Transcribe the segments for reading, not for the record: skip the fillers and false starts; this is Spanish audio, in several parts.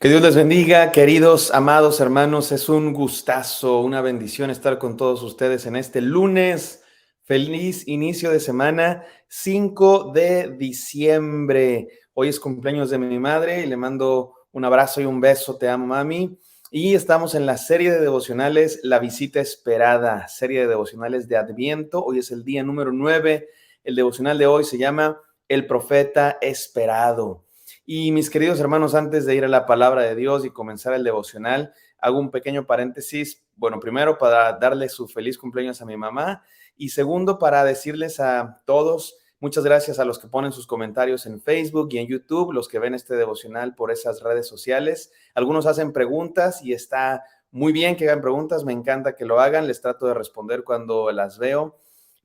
Que Dios les bendiga, queridos, amados hermanos. Es un gustazo, una bendición estar con todos ustedes en este lunes. Feliz inicio de semana, 5 de diciembre. Hoy es cumpleaños de mi madre y le mando un abrazo y un beso. Te amo, mami. Y estamos en la serie de devocionales La Visita Esperada, serie de devocionales de Adviento. Hoy es el día número 9. El devocional de hoy se llama El Profeta Esperado. Y mis queridos hermanos, antes de ir a la palabra de Dios y comenzar el devocional, hago un pequeño paréntesis. Bueno, primero para darle su feliz cumpleaños a mi mamá y segundo para decirles a todos, muchas gracias a los que ponen sus comentarios en Facebook y en YouTube, los que ven este devocional por esas redes sociales. Algunos hacen preguntas y está muy bien que hagan preguntas, me encanta que lo hagan, les trato de responder cuando las veo,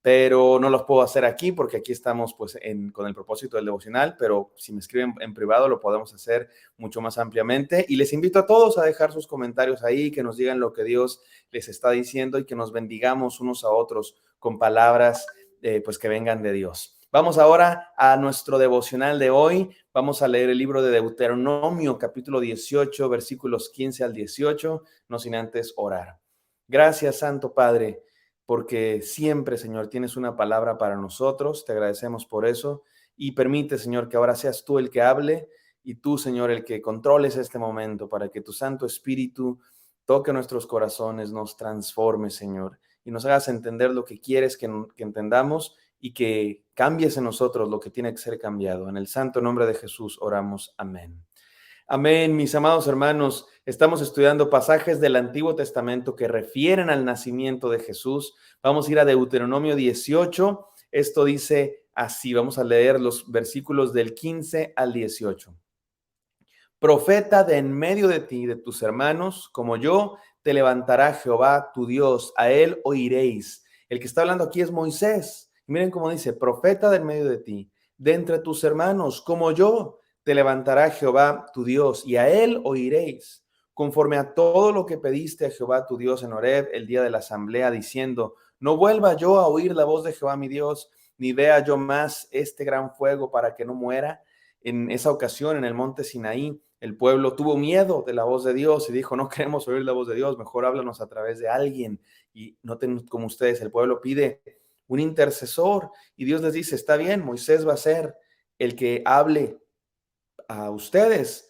pero no los puedo hacer aquí porque aquí estamos pues con el propósito del devocional, pero si me escriben en privado lo podemos hacer mucho más ampliamente y les invito a todos a dejar sus comentarios ahí, que nos digan lo que Dios les está diciendo y que nos bendigamos unos a otros con palabras pues que vengan de Dios. Vamos ahora a nuestro devocional de hoy. Vamos a leer el libro de Deuteronomio, capítulo 18, versículos 15 al 18, no sin antes orar. Gracias, Santo Padre, porque siempre, Señor, tienes una palabra para nosotros. Te agradecemos por eso y permite, Señor, que ahora seas tú el que hable y tú, Señor, el que controles este momento para que tu Santo Espíritu toque nuestros corazones, nos transforme, Señor, y nos hagas entender lo que quieres que entendamos y que cambies en nosotros lo que tiene que ser cambiado. En el santo nombre de Jesús oramos. Amén. Amén, mis amados hermanos. Estamos estudiando pasajes del Antiguo Testamento que refieren al nacimiento de Jesús. Vamos a ir a Deuteronomio 18. Esto dice así, vamos a leer los versículos del 15 al 18. Profeta de en medio de ti, de tus hermanos, como yo, te levantará Jehová tu Dios, a él oiréis. El que está hablando aquí es Moisés. Miren cómo dice, profeta de en medio de ti, de entre tus hermanos, como yo, te levantará Jehová tu Dios, y a él oiréis, conforme a todo lo que pediste a Jehová tu Dios en Horeb el día de la asamblea, diciendo, no vuelva yo a oír la voz de Jehová mi Dios, ni vea yo más este gran fuego para que no muera. En esa ocasión, en el monte Sinaí, el pueblo tuvo miedo de la voz de Dios y dijo, no queremos oír la voz de Dios, mejor háblanos a través de alguien. Y noten como ustedes, el pueblo pide un intercesor y Dios les dice, está bien, Moisés va a ser el que hable a ustedes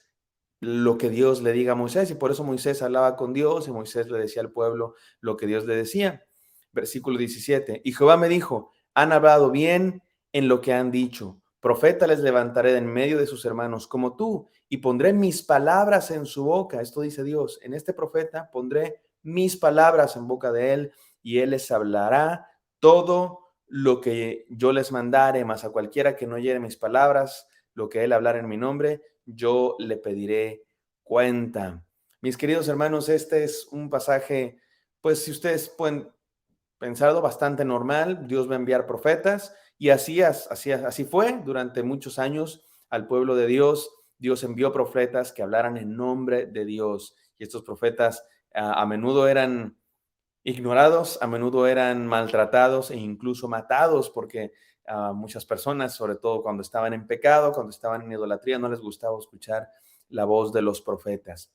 lo que Dios le diga a Moisés, y por eso Moisés hablaba con Dios y Moisés le decía al pueblo lo que Dios le decía. Versículo 17, y Jehová me dijo, han hablado bien en lo que han dicho, profeta les levantaré de en medio de sus hermanos como tú, y pondré mis palabras en su boca. Esto dice Dios, en este profeta pondré mis palabras en boca de él, y él les hablará todo lo que yo les mandare, mas a cualquiera que no oyere mis palabras, lo que él hablar en mi nombre, yo le pediré cuenta. Mis queridos hermanos, este es un pasaje, pues si ustedes pueden pensarlo, bastante normal. Dios va a enviar profetas y así fue durante muchos años al pueblo de Dios. Dios envió profetas que hablaran en nombre de Dios y estos profetas a menudo eran ignorados, a menudo eran maltratados e incluso matados porque muchas personas, sobre todo cuando estaban en pecado, cuando estaban en idolatría, no les gustaba escuchar la voz de los profetas.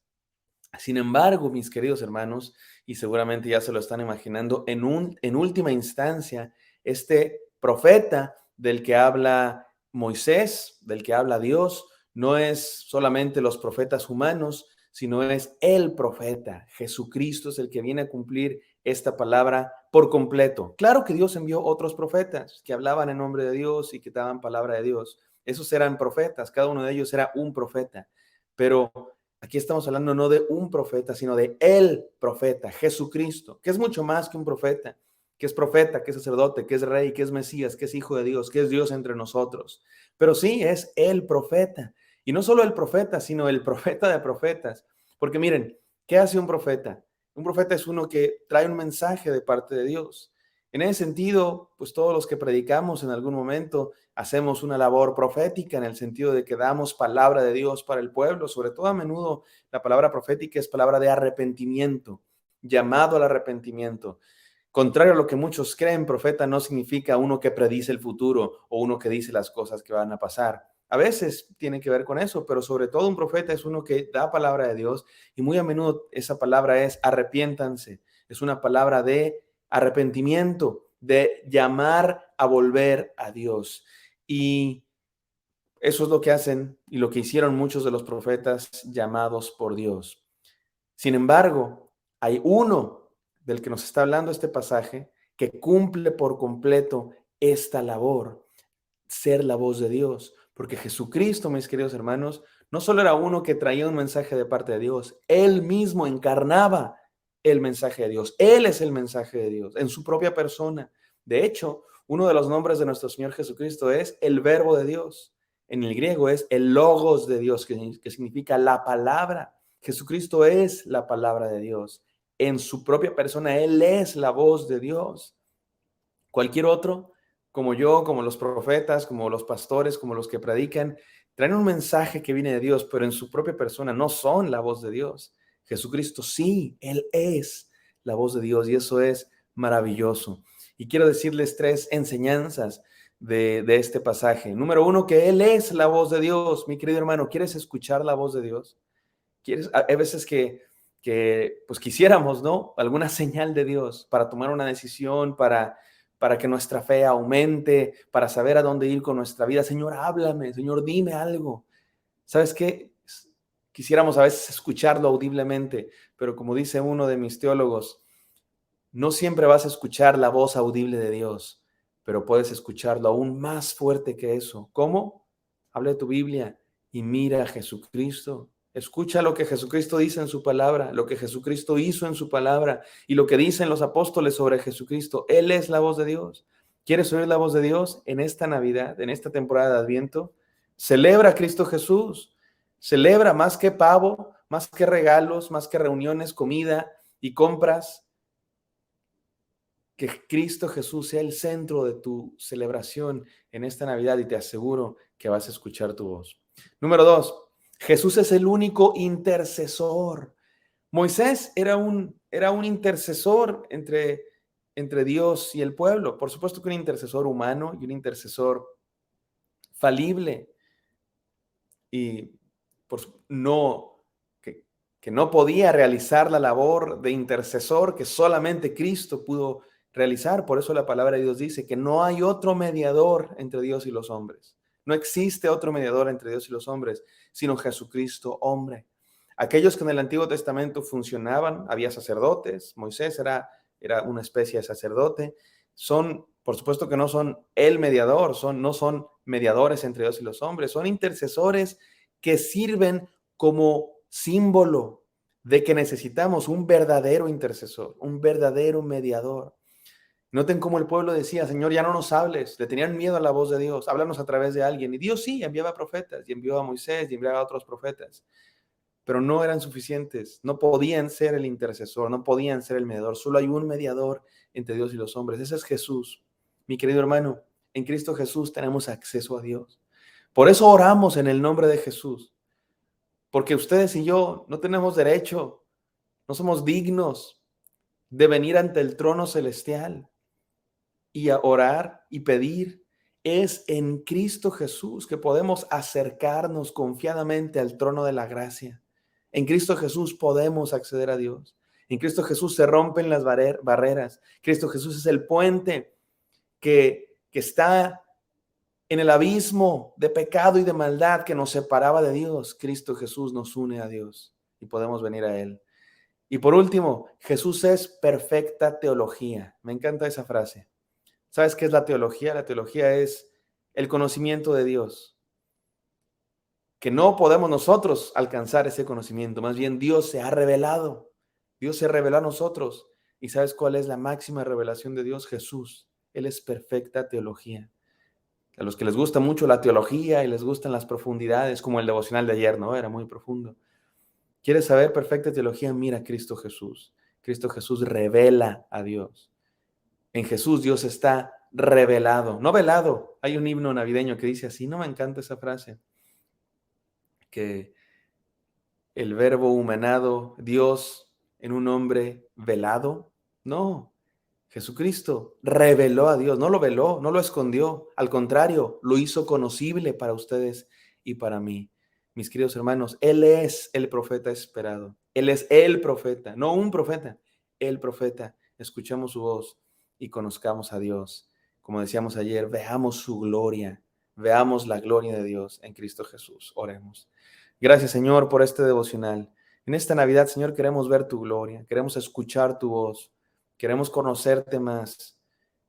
Sin embargo, mis queridos hermanos, y seguramente ya se lo están imaginando, en última instancia, este profeta del que habla Moisés, del que habla Dios, no es solamente los profetas humanos, sino es el profeta. Jesucristo es el que viene a cumplir esta palabra por completo. Claro que Dios envió otros profetas que hablaban en nombre de Dios y que daban palabra de Dios. Esos eran profetas, cada uno de ellos era un profeta, pero aquí estamos hablando no de un profeta, sino de el profeta, Jesucristo, que es mucho más que un profeta, que es profeta, que es sacerdote, que es rey, que es Mesías, que es hijo de Dios, que es Dios entre nosotros. Pero sí, es el profeta. Y no solo el profeta, sino el profeta de profetas. Porque miren, ¿qué hace un profeta? Un profeta es uno que trae un mensaje de parte de Dios. En ese sentido, pues todos los que predicamos en algún momento hacemos una labor profética en el sentido de que damos palabra de Dios para el pueblo. Sobre todo a menudo la palabra profética es palabra de arrepentimiento, llamado al arrepentimiento. Contrario a lo que muchos creen, profeta no significa uno que predice el futuro o uno que dice las cosas que van a pasar. A veces tiene que ver con eso, pero sobre todo un profeta es uno que da palabra de Dios y muy a menudo esa palabra es arrepiéntanse. Es una palabra de arrepentimiento, de llamar a volver a Dios. Y eso es lo que hacen y lo que hicieron muchos de los profetas llamados por Dios. Sin embargo, hay uno del que nos está hablando este pasaje que cumple por completo esta labor, ser la voz de Dios. Porque Jesucristo, mis queridos hermanos, no solo era uno que traía un mensaje de parte de Dios, él mismo encarnaba el mensaje de Dios. Él es el mensaje de Dios en su propia persona. De hecho, uno de los nombres de nuestro Señor Jesucristo es el Verbo de Dios. En el griego es el Logos de Dios, que significa la palabra. Jesucristo es la palabra de Dios. En su propia persona, Él es la voz de Dios. Cualquier otro, como yo, como los profetas, como los pastores, como los que predican, traen un mensaje que viene de Dios, pero en su propia persona no son la voz de Dios. Jesucristo sí, Él es la voz de Dios y eso es maravilloso. Y quiero decirles 3 enseñanzas de este pasaje. Número 1, que Él es la voz de Dios. Mi querido hermano, ¿quieres escuchar la voz de Dios? Hay veces que pues quisiéramos, ¿no? Alguna señal de Dios para tomar una decisión, para que nuestra fe aumente, para saber a dónde ir con nuestra vida. Señor, háblame, Señor, dime algo. ¿Sabes qué? Quisiéramos a veces escucharlo audiblemente, pero como dice uno de mis teólogos, no siempre vas a escuchar la voz audible de Dios, pero puedes escucharlo aún más fuerte que eso. ¿Cómo? Habla de tu Biblia y mira a Jesucristo. Escucha lo que Jesucristo dice en su palabra, lo que Jesucristo hizo en su palabra y lo que dicen los apóstoles sobre Jesucristo. Él es la voz de Dios. ¿Quieres oír la voz de Dios en esta Navidad, en esta temporada de Adviento? Celebra a Cristo Jesús. Celebra más que pavo, más que regalos, más que reuniones, comida y compras. Que Cristo Jesús sea el centro de tu celebración en esta Navidad y te aseguro que vas a escuchar tu voz. Número 2, Jesús es el único intercesor. Moisés era un intercesor entre Dios y el pueblo. Por supuesto que un intercesor humano y un intercesor falible y no, que no podía realizar la labor de intercesor que solamente Cristo pudo realizar. Por eso la palabra de Dios dice que no hay otro mediador entre Dios y los hombres. No existe otro mediador entre Dios y los hombres, sino Jesucristo hombre. Aquellos que en el Antiguo Testamento funcionaban, había sacerdotes, Moisés era una especie de sacerdote, por supuesto que no son el mediador, no son mediadores entre Dios y los hombres, son intercesores que sirven como símbolo de que necesitamos un verdadero intercesor, un verdadero mediador. Noten cómo el pueblo decía, Señor, ya no nos hables. Le tenían miedo a la voz de Dios. Háblanos a través de alguien. Y Dios sí, enviaba profetas, y envió a Moisés, y enviaba a otros profetas. Pero no eran suficientes. No podían ser el intercesor, no podían ser el mediador. Solo hay un mediador entre Dios y los hombres. Ese es Jesús. Mi querido hermano, en Cristo Jesús tenemos acceso a Dios. Por eso oramos en el nombre de Jesús. Porque ustedes y yo no tenemos derecho, no somos dignos de venir ante el trono celestial y a orar y pedir. Es en Cristo Jesús que podemos acercarnos confiadamente al trono de la gracia. En Cristo Jesús podemos acceder a Dios. En Cristo Jesús se rompen las barreras. Cristo Jesús es el puente que está en el abismo de pecado y de maldad que nos separaba de Dios. Cristo Jesús nos une a Dios y podemos venir a Él. Y por último, Jesús es perfecta teología. Me encanta esa frase. ¿Sabes qué es la teología? La teología es el conocimiento de Dios. Que no podemos nosotros alcanzar ese conocimiento. Más bien Dios se ha revelado. Dios se reveló a nosotros. ¿Y sabes cuál es la máxima revelación de Dios? Jesús. Él es perfecta teología. A los que les gusta mucho la teología y les gustan las profundidades, como el devocional de ayer, ¿no? Era muy profundo. ¿Quieres saber perfecta teología? Mira a Cristo Jesús. Cristo Jesús revela a Dios. En Jesús Dios está revelado, no velado. Hay un himno navideño que dice así, no me encanta esa frase, que el verbo humanado, Dios en un hombre velado. No, Jesucristo reveló a Dios, no lo veló, no lo escondió, al contrario, lo hizo conocible para ustedes y para mí. Mis queridos hermanos, Él es el profeta esperado. Él es el profeta, no un profeta, el profeta. Escuchemos su voz y conozcamos a Dios. Como decíamos ayer, veamos su gloria, veamos la gloria de Dios en Cristo Jesús. Oremos. Gracias, Señor, por este devocional. En esta Navidad, Señor, queremos ver tu gloria, queremos escuchar tu voz, queremos conocerte más.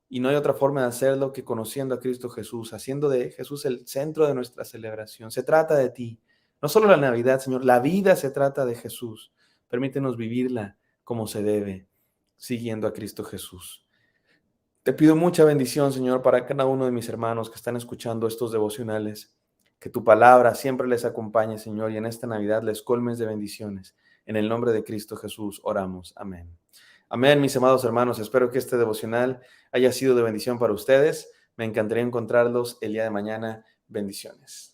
Y no hay otra forma de hacerlo que conociendo a Cristo Jesús, haciendo de Jesús el centro de nuestra celebración. Se trata de ti. No solo la Navidad, Señor, la vida se trata de Jesús. Permítenos vivirla como se debe, siguiendo a Cristo Jesús. Te pido mucha bendición, Señor, para cada uno de mis hermanos que están escuchando estos devocionales. Que tu palabra siempre les acompañe, Señor, y en esta Navidad les colmes de bendiciones. En el nombre de Cristo Jesús oramos. Amén. Amén, mis amados hermanos. Espero que este devocional haya sido de bendición para ustedes. Me encantaría encontrarlos el día de mañana. Bendiciones.